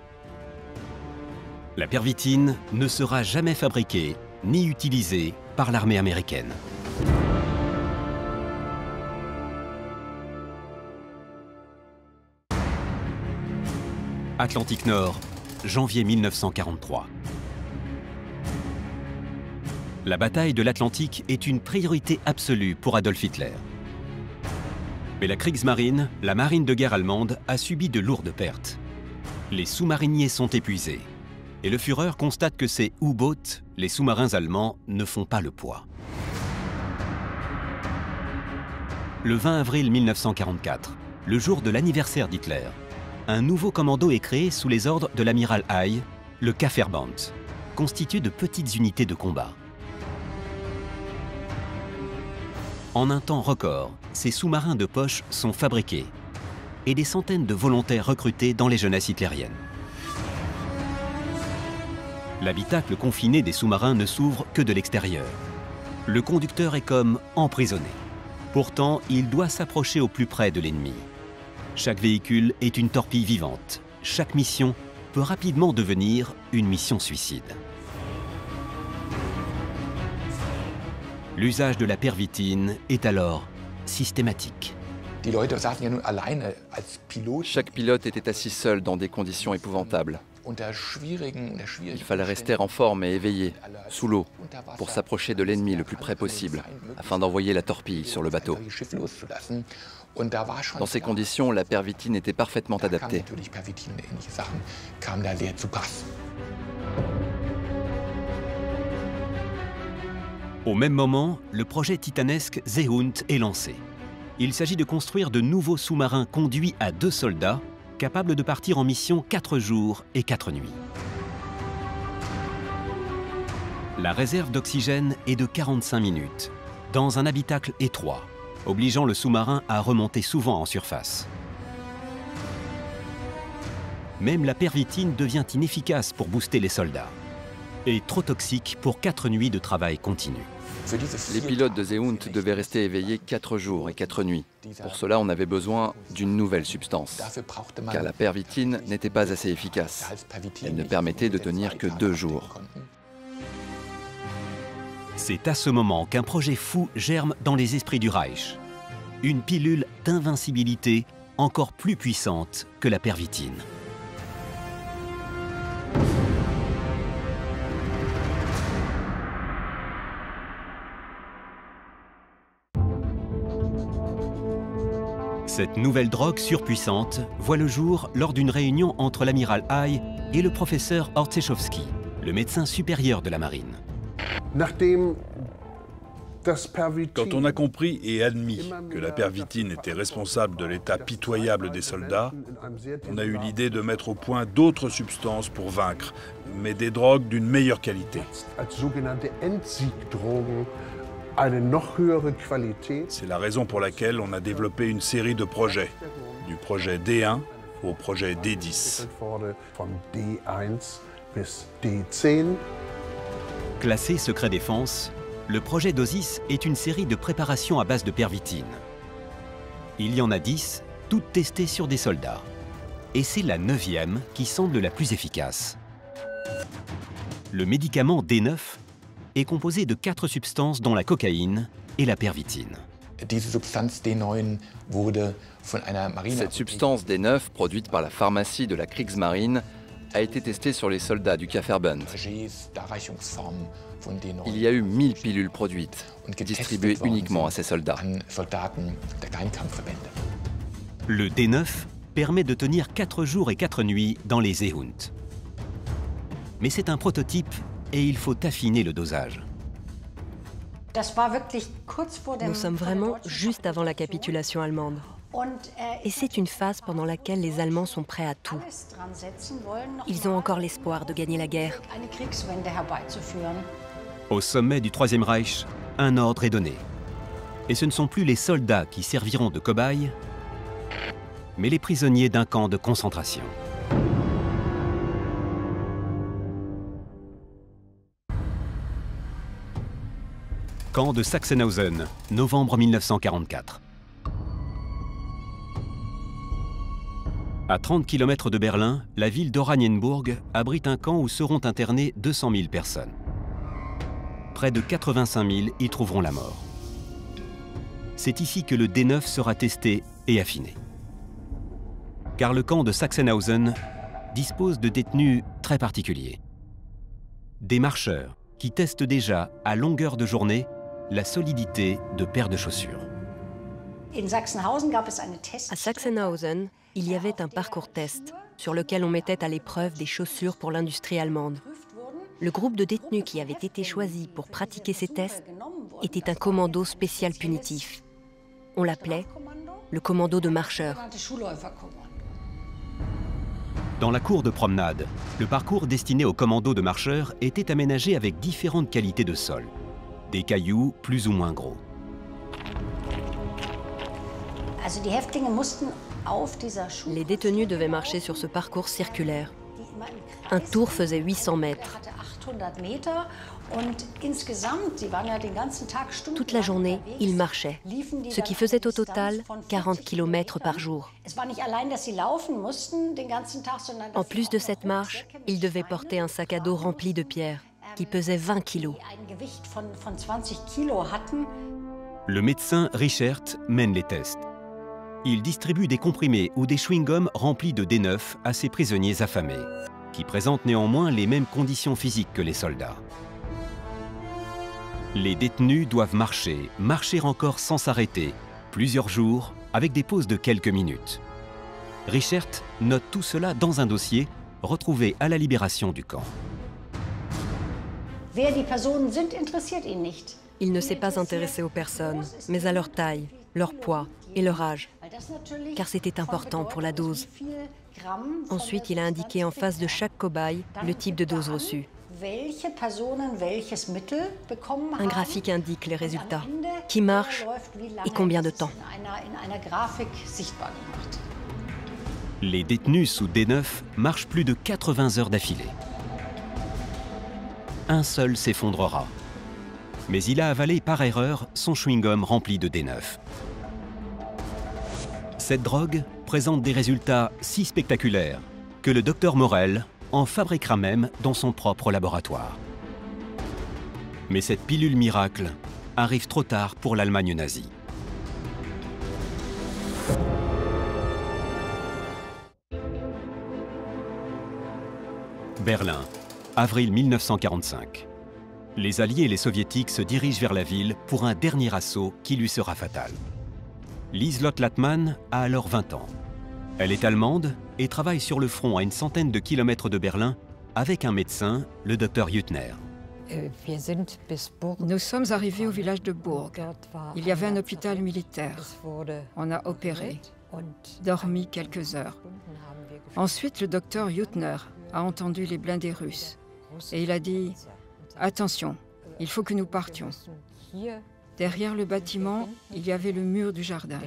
La pervitine ne sera jamais fabriquée ni utilisée par l'armée américaine. Atlantique Nord, janvier 1943. La bataille de l'Atlantique est une priorité absolue pour Adolf Hitler. Mais la Kriegsmarine, la marine de guerre allemande, a subi de lourdes pertes. Les sous-mariniers sont épuisés et le Führer constate que ces U-boats, les sous-marins allemands, ne font pas le poids. Le 20 avril 1944, le jour de l'anniversaire d'Hitler, un nouveau commando est créé sous les ordres de l'amiral Hay, le Kampfverband, constitué de petites unités de combat. En un temps record, ces sous-marins de poche sont fabriqués et des centaines de volontaires recrutés dans les jeunesses hitlériennes. L'habitacle confiné des sous-marins ne s'ouvre que de l'extérieur. Le conducteur est comme emprisonné. Pourtant, il doit s'approcher au plus près de l'ennemi. Chaque véhicule est une torpille vivante. Chaque mission peut rapidement devenir une mission suicide. L'usage de la pervitine est alors systématique. Chaque pilote était assis seul dans des conditions épouvantables. Il fallait rester en forme et éveillé, sous l'eau, pour s'approcher de l'ennemi le plus près possible, afin d'envoyer la torpille sur le bateau. Dans ces conditions, la pervitine était parfaitement adaptée. Au même moment, le projet titanesque Seehund est lancé. Il s'agit de construire de nouveaux sous-marins conduits à 2 soldats, capables de partir en mission 4 jours et 4 nuits. La réserve d'oxygène est de 45 minutes, dans un habitacle étroit, obligeant le sous-marin à remonter souvent en surface. Même la pervitine devient inefficace pour booster les soldats et trop toxique pour 4 nuits de travail continu. Les pilotes de Seehund devaient rester éveillés 4 jours et 4 nuits. Pour cela, on avait besoin d'une nouvelle substance, car la pervitine n'était pas assez efficace. Elle ne permettait de tenir que 2 jours. C'est à ce moment qu'un projet fou germe dans les esprits du Reich. Une pilule d'invincibilité encore plus puissante que la pervitine. Cette nouvelle drogue surpuissante voit le jour lors d'une réunion entre l'amiral Hay et le professeur Orczeszowski, le médecin supérieur de la marine. Quand on a compris et admis que la pervitine était responsable de l'état pitoyable des soldats, on a eu l'idée de mettre au point d'autres substances pour vaincre, mais des drogues d'une meilleure qualité. C'est la raison pour laquelle on a développé une série de projets, du projet D1 au projet D10. Classé secret défense, le projet DOSIS est une série de préparations à base de pervitine. Il y en a 10, toutes testées sur des soldats. Et c'est la 9e qui semble la plus efficace. Le médicament D9 est composé de 4 substances dont la cocaïne et la pervitine. Cette substance D9, produite par la pharmacie de la Kriegsmarine, a été testée sur les soldats du Kampfverband. Il y a eu 1000 pilules produites, distribuées uniquement à ces soldats. Le D9 permet de tenir 4 jours et 4 nuits dans les Seehund. Mais c'est un prototype et il faut affiner le dosage. Nous sommes vraiment juste avant la capitulation allemande. Et c'est une phase pendant laquelle les Allemands sont prêts à tout. Ils ont encore l'espoir de gagner la guerre. Au sommet du Troisième Reich, un ordre est donné. Et ce ne sont plus les soldats qui serviront de cobayes, mais les prisonniers d'un camp de concentration. Camp de Sachsenhausen, novembre 1944. À 30 km de Berlin, la ville d'Oranienburg abrite un camp où seront internées 200 000 personnes. Près de 85 000 y trouveront la mort. C'est ici que le D9 sera testé et affiné. Car le camp de Sachsenhausen dispose de détenus très particuliers. Des marcheurs qui testent déjà à longueur de journée la solidité de paires de chaussures. À Sachsenhausen, il y avait un parcours test sur lequel on mettait à l'épreuve des chaussures pour l'industrie allemande. Le groupe de détenus qui avait été choisi pour pratiquer ces tests était un commando spécial punitif. On l'appelait le commando de marcheurs. Dans la cour de promenade, le parcours destiné au commando de marcheurs était aménagé avec différentes qualités de sol. Des cailloux plus ou moins gros. Les détenus devaient marcher sur ce parcours circulaire. Un tour faisait 800 mètres. Toute la journée, ils marchaient, ce qui faisait au total 40 km par jour. En plus de cette marche, ils devaient porter un sac à dos rempli de pierres, qui pesait 20 kg. Le médecin Richert mène les tests. Il distribue des comprimés ou des chewing-gums remplis de D9 à ses prisonniers affamés, qui présentent néanmoins les mêmes conditions physiques que les soldats. Les détenus doivent marcher encore sans s'arrêter, plusieurs jours, avec des pauses de quelques minutes. Richert note tout cela dans un dossier retrouvé à la libération du camp. Il ne s'est pas intéressé aux personnes, mais à leur taille, leur poids et leur âge, car c'était important pour la dose. Ensuite, il a indiqué en face de chaque cobaye le type de dose reçue. Un graphique indique les résultats, qui marche et combien de temps. Les détenus sous D9 marchent plus de 80 heures d'affilée. Un seul s'effondrera. Mais il a avalé par erreur son chewing-gum rempli de D9. Cette drogue présente des résultats si spectaculaires que le docteur Morel en fabriquera même dans son propre laboratoire. Mais cette pilule miracle arrive trop tard pour l'Allemagne nazie. Berlin, avril 1945. Les Alliés et les Soviétiques se dirigent vers la ville pour un dernier assaut qui lui sera fatal. Lieselotte Lattmann a alors 20 ans. Elle est allemande et travaille sur le front à une centaine de kilomètres de Berlin avec un médecin, le docteur Hüttner. Nous sommes arrivés au village de Burg. Il y avait un hôpital militaire. On a opéré, dormi quelques heures. Ensuite, le docteur Hüttner a entendu les blindés russes et il a dit « Attention, il faut que nous partions ». Derrière le bâtiment, il y avait le mur du jardin.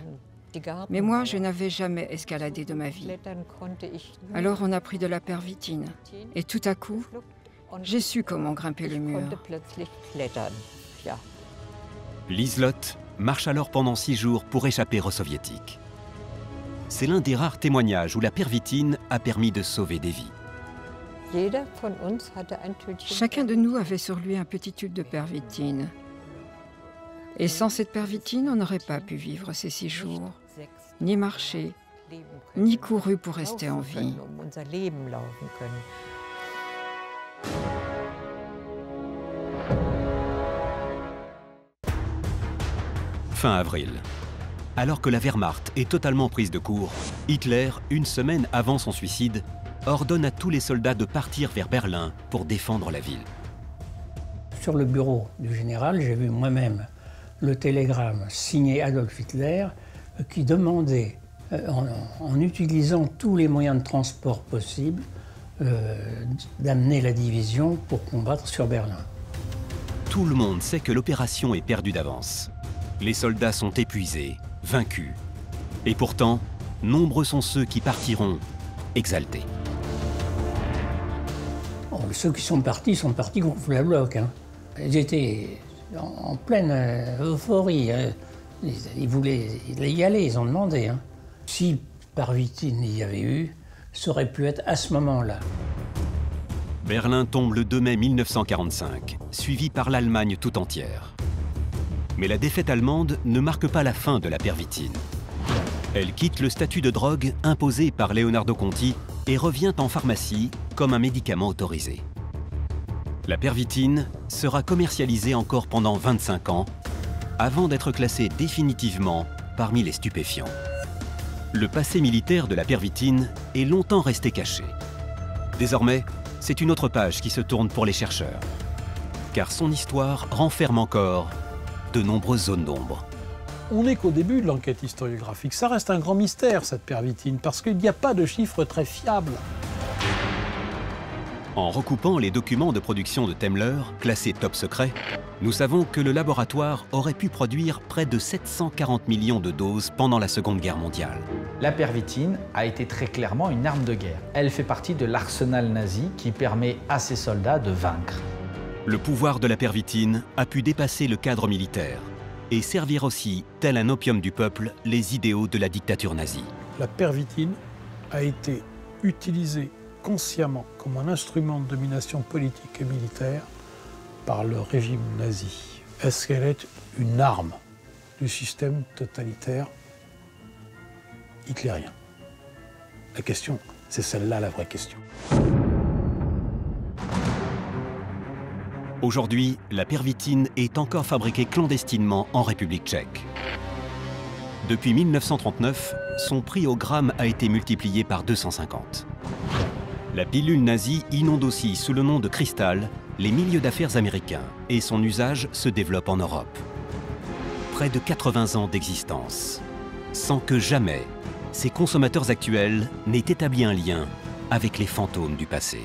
Mais moi, je n'avais jamais escaladé de ma vie. Alors on a pris de la pervitine. Et tout à coup, j'ai su comment grimper le mur. Lieselotte marche alors pendant 6 jours pour échapper aux Soviétiques. C'est l'un des rares témoignages où la pervitine a permis de sauver des vies. Chacun de nous avait sur lui un petit tube de pervitine. Et sans cette pervitine, on n'aurait pas pu vivre ces 6 jours, ni marcher, ni couru pour rester en vie. Fin avril. Alors que la Wehrmacht est totalement prise de court, Hitler, une semaine avant son suicide, ordonne à tous les soldats de partir vers Berlin pour défendre la ville. sur le bureau du général, j'ai vu moi-même le télégramme signé Adolf Hitler qui demandait, en utilisant tous les moyens de transport possibles, d'amener la division pour combattre sur Berlin. Tout le monde sait que l'opération est perdue d'avance. Les soldats sont épuisés, vaincus. Et pourtant, nombreux sont ceux qui partiront exaltés. Oh, ceux qui sont partis gonflés à bloc. Hein. Ils étaient en pleine euphorie. Hein. Ils voulaient y aller, ils ont demandé. Hein. Si Pervitin y avait eu, ça aurait pu être à ce moment-là. Berlin tombe le 2 mai 1945, suivi par l'Allemagne tout entière. Mais la défaite allemande ne marque pas la fin de la Pervitin. Elle quitte le statut de drogue imposé par Leonardo Conti et revient en pharmacie comme un médicament autorisé. La Pervitin sera commercialisée encore pendant 25 ans, avant d'être classée définitivement parmi les stupéfiants. Le passé militaire de la Pervitin est longtemps resté caché. Désormais, c'est une autre page qui se tourne pour les chercheurs, car son histoire renferme encore de nombreuses zones d'ombre. On n'est qu'au début de l'enquête historiographique. Ça reste un grand mystère, cette Pervitin, parce qu'il n'y a pas de chiffres très fiables. En recoupant les documents de production de Temmler, classés top secret, nous savons que le laboratoire aurait pu produire près de 740 millions de doses pendant la Seconde Guerre mondiale. La Pervitin a été très clairement une arme de guerre. Elle fait partie de l'arsenal nazi qui permet à ses soldats de vaincre. Le pouvoir de la Pervitin a pu dépasser le cadre militaire et servir aussi, tel un opium du peuple, les idéaux de la dictature nazie. La Pervitin a été utilisée consciemment comme un instrument de domination politique et militaire par le régime nazi. Est-ce qu'elle est une arme du système totalitaire hitlérien? La question, c'est celle-là la vraie question. Aujourd'hui, la Pervitin est encore fabriquée clandestinement en République tchèque. Depuis 1939, son prix au gramme a été multiplié par 250. La pilule nazie inonde aussi sous le nom de cristal les milieux d'affaires américains et son usage se développe en Europe. Près de 80 ans d'existence, sans que jamais ces consommateurs actuels n'aient établi un lien avec les fantômes du passé.